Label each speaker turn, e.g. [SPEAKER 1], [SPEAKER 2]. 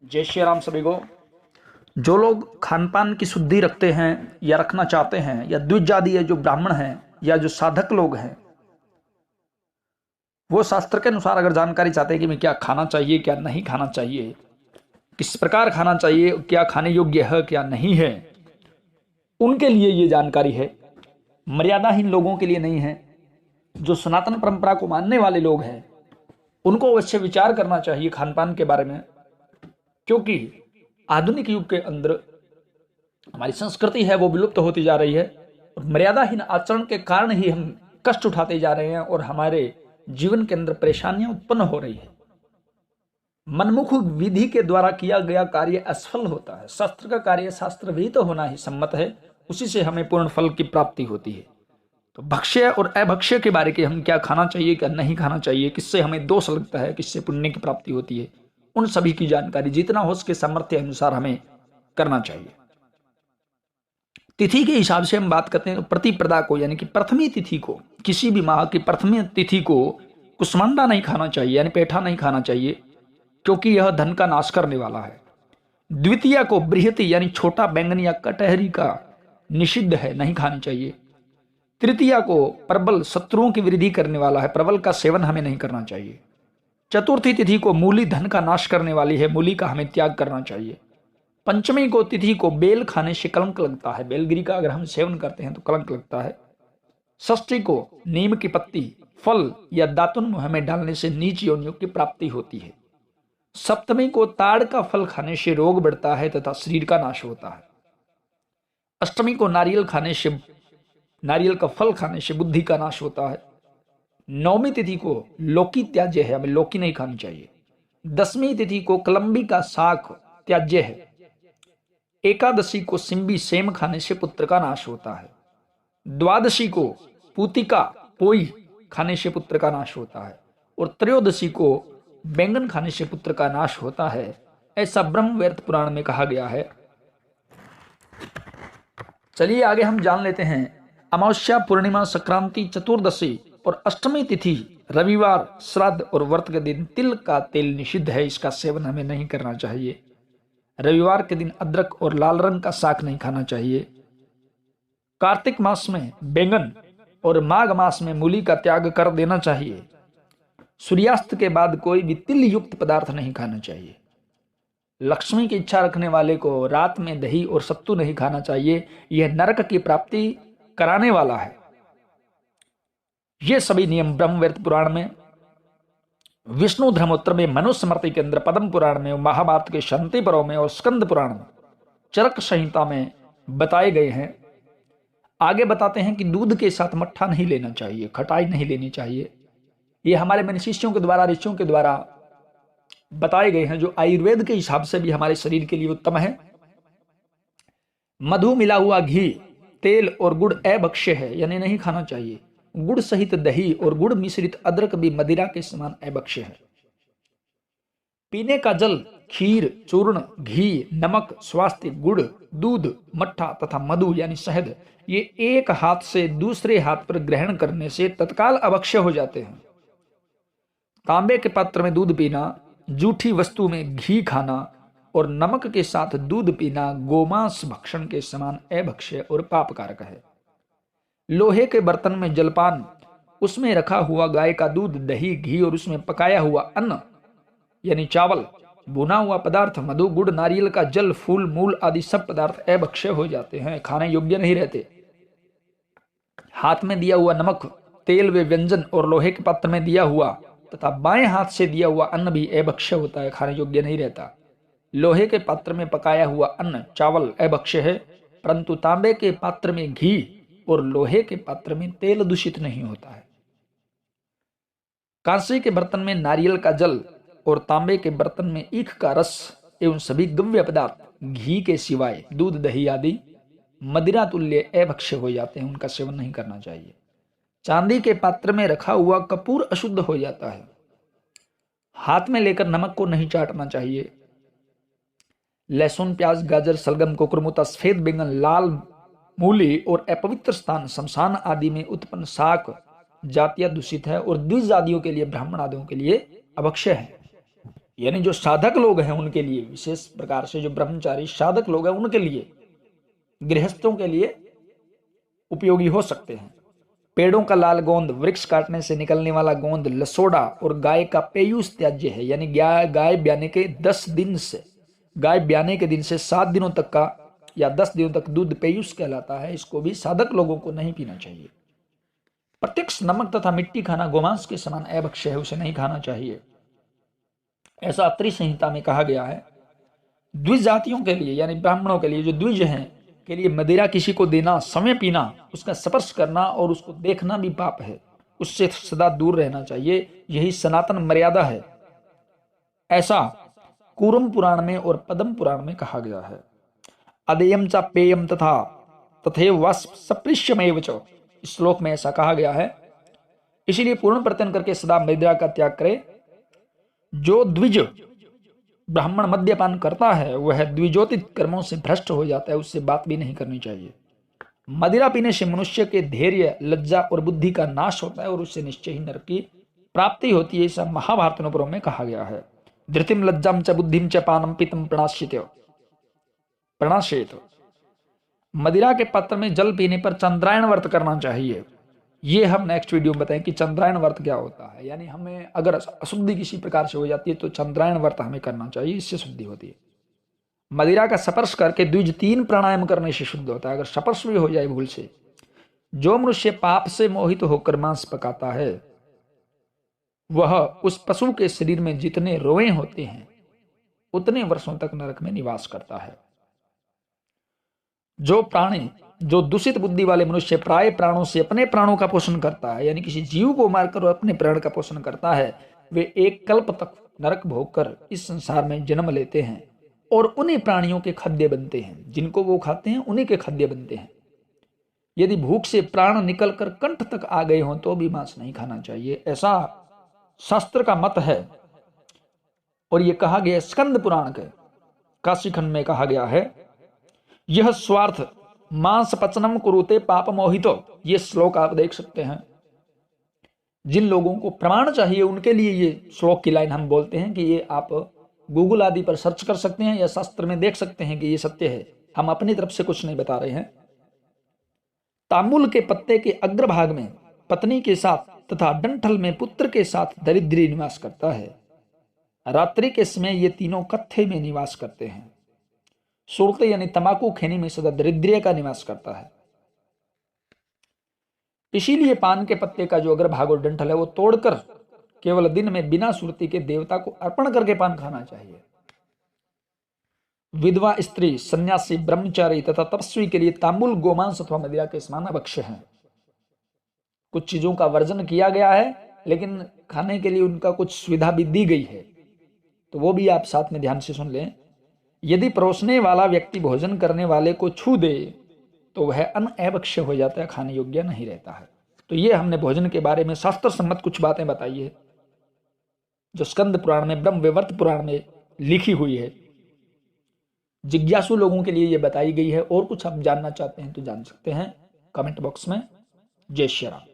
[SPEAKER 1] जय श्री राम सभी को। जो लोग खान पान की शुद्धि रखते हैं या रखना चाहते हैं, या द्विजातीय जो ब्राह्मण हैं या जो साधक लोग हैं, वो शास्त्र के अनुसार अगर जानकारी चाहते हैं कि मैं क्या खाना चाहिए क्या नहीं खाना चाहिए, किस प्रकार खाना चाहिए, क्या खाने योग्य है क्या नहीं है, उनके लिए ये जानकारी है। मर्यादाहीन लोगों के लिए नहीं है। जो सनातन परंपरा को मानने वाले लोग हैं उनको अवश्य विचार करना चाहिए खान पान के बारे में, क्योंकि आधुनिक युग के अंदर हमारी संस्कृति है वो विलुप्त होती जा रही है और मर्यादाहीन आचरण के कारण ही हम कष्ट उठाते जा रहे हैं और हमारे जीवन के अंदर परेशानियां उत्पन्न हो रही है। मनमुख विधि के द्वारा किया गया कार्य असफल होता है। शास्त्र का कार्य शास्त्र विहित तो होना ही सम्मत है, उसी से हमें पूर्ण फल की प्राप्ति होती है। तो भक्ष्य और अभक्ष्य के बारे के हम क्या खाना चाहिए क्या नहीं खाना चाहिए, किससे हमें दोष लगता है, किससे पुण्य की प्राप्ति होती है, उन सभी की जानकारी जितना हो सके सामर्थ्य अनुसार हमें करना चाहिए। तिथि के हिसाब से हम बात करते हैं तो प्रतिपदा को यानी कि प्रथमी तिथि को, किसी भी माह की प्रथमी तिथि को कुसमंडा नहीं खाना चाहिए यानी पेठा नहीं खाना चाहिए, क्योंकि यह धन का नाश करने वाला है। द्वितीया को बृहति यानी छोटा बैंगन या कटहरी का निषिद्ध है, नहीं खानी चाहिए। तृतीया को प्रबल शत्रुओं की वृद्धि करने वाला है, प्रबल का सेवन हमें नहीं करना चाहिए। चतुर्थी तिथि को मूली धन का नाश करने वाली है, मूली का हमें त्याग करना चाहिए। पंचमी को तिथि को बेल खाने से कलंक लगता है, बेलगिरी का अगर हम सेवन करते हैं तो कलंक लगता है। षष्ठी को नीम की पत्ती फल या दातुन मुंह में डालने से नीच योनियों की प्राप्ति होती है। सप्तमी को ताड़ का फल खाने से रोग बढ़ता है तथा शरीर का नाश होता है। अष्टमी को नारियल का फल खाने से बुद्धि का नाश होता है। नौमी तिथि को लौकी त्याज्य है, हमें लौकी नहीं खानी चाहिए। दसवीं तिथि को कलंबी का साग त्याज्य है। एकादशी को सिंबी सेम खाने से पुत्र का नाश होता है। द्वादशी को पूतिका पोई खाने से पुत्र का नाश होता है और त्रयोदशी को बैंगन खाने से पुत्र का नाश होता है, ऐसा ब्रह्मवेद पुराण में कहा गया है। चलिए आगे हम जान लेते हैं। अमावस्या, पूर्णिमा, संक्रांति, चतुर्दशी और अष्टमी तिथि, रविवार, श्राद्ध और व्रत के दिन तिल का तेल निषिद्ध है, इसका सेवन हमें नहीं करना चाहिए। रविवार के दिन अदरक और लाल रंग का साग नहीं खाना चाहिए। कार्तिक मास में बैंगन और माघ मास में मूली का त्याग कर देना चाहिए। सूर्यास्त के बाद कोई भी तिल युक्त पदार्थ नहीं खाना चाहिए। लक्ष्मी की इच्छा रखने वाले को रात में दही और सत्तू नहीं खाना चाहिए, यह नरक की प्राप्ति कराने वाला है। ये सभी नियम ब्रह्मवेद पुराण में, विष्णु धर्मोत्तर में, मनुस्मृति के अंदर, पद्म पुराण में, महाभारत के शांति पर्व में और स्कंद पुराण में, चरक संहिता में बताए गए हैं। आगे बताते हैं कि दूध के साथ मट्ठा नहीं लेना चाहिए, खटाई नहीं लेनी चाहिए। ये हमारे मन शिष्यों के द्वारा, ऋषियों के द्वारा बताए गए हैं, जो आयुर्वेद के हिसाब से भी हमारे शरीर के लिए उत्तम है। मधु मिला हुआ घी, तेल और गुड़ अभक्ष्य है यानी नहीं खाना चाहिए। गुड़ सहित दही और गुड़ मिश्रित अदरक भी मदिरा के समान अभक्ष्य है। पीने का जल, खीर, चूर्ण, घी, नमक, स्वास्थ्य, गुड़, दूध, मट्ठा तथा मधु यानी शहद, ये एक हाथ से दूसरे हाथ पर ग्रहण करने से तत्काल अभक्ष्य हो जाते हैं। तांबे के पात्र में दूध पीना, जूठी वस्तु में घी खाना और नमक के साथ दूध पीना गोमांस भक्षण के समान अभक्ष्य और पापकारक है। लोहे के बर्तन में जलपान, उसमें रखा हुआ गाय का दूध, दही, घी और उसमें पकाया हुआ अन्न यानी चावल, भुना हुआ पदार्थ, मधु, गुड़, नारियल का जल, फूल, मूल आदि सब पदार्थ अभक्ष्य हो जाते हैं, खाने योग्य नहीं रहते। हाथ में दिया हुआ नमक, तेल व व्यंजन और लोहे के पात्र में दिया हुआ तथा बाएं हाथ से दिया हुआ अन्न भी अभक्ष्य होता है, खाने योग्य नहीं रहता। लोहे के पात्र में पकाया हुआ अन्न, चावल अभक्ष्य है, परंतु तांबे के पात्र में घी और लोहे के पात्र में तेल दूषित नहीं होता है। कांसे के बर्तन में नारियल का जल और तांबे के बर्तन में ईख का रस एवं सभी गव्य पदार्थ घी के सिवाय दूध, दही आदि मदिरा तुल्य अभक्ष्य हो जाते हैं, उनका सेवन नहीं करना चाहिए। चांदी के पात्र में रखा हुआ कपूर अशुद्ध हो जाता है। हाथ में लेकर नमक को नहीं चाटना चाहिए। लहसुन, प्याज, गाजर, सलगम, कुकुरमुता, सफेद बैंगन, लाल मूली और अपवित्र स्थान, शमशान आदि में उत्पन्न शाक जातियां दूषित है और द्विजातियों के लिए, ब्राह्मण आदियों के लिए अभक्ष्य है। यानी जो साधक लोग हैं उनके लिए, विशेष प्रकार से जो ब्रह्मचारी साधक लोग हैं उनके लिए, गृहस्थों के लिए उपयोगी हो सकते हैं। पेड़ों का लाल गोंद, वृक्ष काटने से निकलने वाला गोंद, लसोड़ा और गाय का पेयूस त्याज्य है। यानी गाय ब्याने के 10 दिन से, गाय ब्याने के दिन से 7 दिनों तक का या 10 दिनों तक दूध पेयूस कहलाता है। इसको भी साधक लोगों को नहीं पीना चाहिए। प्रत्यक्ष नमक तथा मिट्टी खाना गोमांस के समान अभक्ष्य है, उसे नहीं खाना चाहिए, ऐसा अत्रि संहिता में कहा गया है। द्विज जातियों के लिए यानी ब्राह्मणों के लिए, जो द्विज हैं के लिए मदिरा किसी को देना, समय पीना, उसका स्पर्श करना और उसको देखना भी पाप है, उससे सदा दूर रहना चाहिए। यही सनातन मर्यादा है, ऐसा कूरम पुराण में और पद्म पुराण में कहा गया है। अदेयम च पेयम तथा तथैव सपृश्यमेव च, इस श्लोक में ऐसा कहा गया है। इसीलिए पूर्ण प्रत्यन करके सदा मदिरा का त्याग करे। जो द्विज ब्राह्मण मद्यपान करता है वह द्विजोतित कर्मों से भ्रष्ट हो जाता है, उससे बात भी नहीं करनी चाहिए। मदिरा पीने से मनुष्य के धैर्य, लज्जा और बुद्धि का नाश होता है और उससे निश्चय ही नरक की प्राप्ति होती है, ऐसा महाभारत अनुपर्व में कहा गया है। धृतिम लज्जाम च बुद्धिम च पानम पीतम प्रणाशेत। मदिरा के पात्र में जल पीने पर चंद्रायण व्रत करना चाहिए। ये हम नेक्स्ट वीडियो में बताएं कि चंद्रायण व्रत क्या होता है। यानी हमें अगर अशुद्धि किसी प्रकार से हो जाती है तो चंद्रायण व्रत हमें करना चाहिए, इससे शुद्धि होती है। मदिरा का स्पर्श करके द्विज 3 प्राणायाम करने से शुद्ध होता है। अगर स्पर्श भी हो जाए भूल से, जो मनुष्य पाप से मोहित होकर मांस पकाता है वह उस पशु के शरीर में जितने रोए होते हैं उतने वर्षों तक नरक में निवास करता है। जो दूषित बुद्धि वाले मनुष्य प्राय प्राणों से अपने प्राणों का पोषण करता है, यानी किसी जीव को मारकर अपने प्राण का पोषण करता है, वे एक कल्प तक नरक भोग कर इस संसार में जन्म लेते हैं और उन्हीं प्राणियों के खाद्य बनते हैं। जिनको वो खाते हैं उन्हीं के खाद्य बनते हैं। यदि भूख से प्राण निकलकर कंठ तक आ गए हों तो भी मांस नहीं खाना चाहिए, ऐसा शास्त्र का मत है। और ये कहा गया स्कंद पुराण के काशी खंड में कहा गया है, यह स्वार्थ मांस पचनम कुरुते पाप मोहितो। ये श्लोक आप देख सकते हैं। जिन लोगों को प्रमाण चाहिए उनके लिए ये श्लोक की लाइन हम बोलते हैं कि ये आप गूगल आदि पर सर्च कर सकते हैं या शास्त्र में देख सकते हैं कि ये सत्य है। हम अपनी तरफ से कुछ नहीं बता रहे हैं। तांबुल के पत्ते के अग्रभाग में पत्नी के साथ तथा डंठल में पुत्र के साथ दरिद्री निवास करता है। रात्रि के समय ये तीनों कत्थे में निवास करते हैं। सुरते यानी तंबाकू खैनी में सदा दरिद्र का निवास करता है। इसीलिए पान के पत्ते का जो अग्रभाग और डंठल है वो तोड़कर केवल दिन में बिना सुरती के देवता को अर्पण करके पान खाना चाहिए। विधवा स्त्री, सन्यासी, ब्रह्मचारी तथा तपस्वी के लिए तांबुल, गोमांस अथवा मदिरा के समान अभक्ष्य है। कुछ चीजों का वर्जन किया गया है लेकिन खाने के लिए उनका कुछ सुविधा भी दी गई है, तो वो भी आप साथ में ध्यान से सुन लें। यदि परोसने वाला व्यक्ति भोजन करने वाले को छू दे तो वह अनअभक्ष्य हो जाता है, खाने योग्य नहीं रहता है। तो ये हमने भोजन के बारे में शास्त्र सम्मत कुछ बातें बताई है जो स्कंद पुराण में, ब्रह्म वैवर्त पुराण में लिखी हुई है। जिज्ञासु लोगों के लिए ये बताई गई है। और कुछ आप जानना चाहते हैं तो जान सकते हैं कमेंट बॉक्स में। जय श्री राम।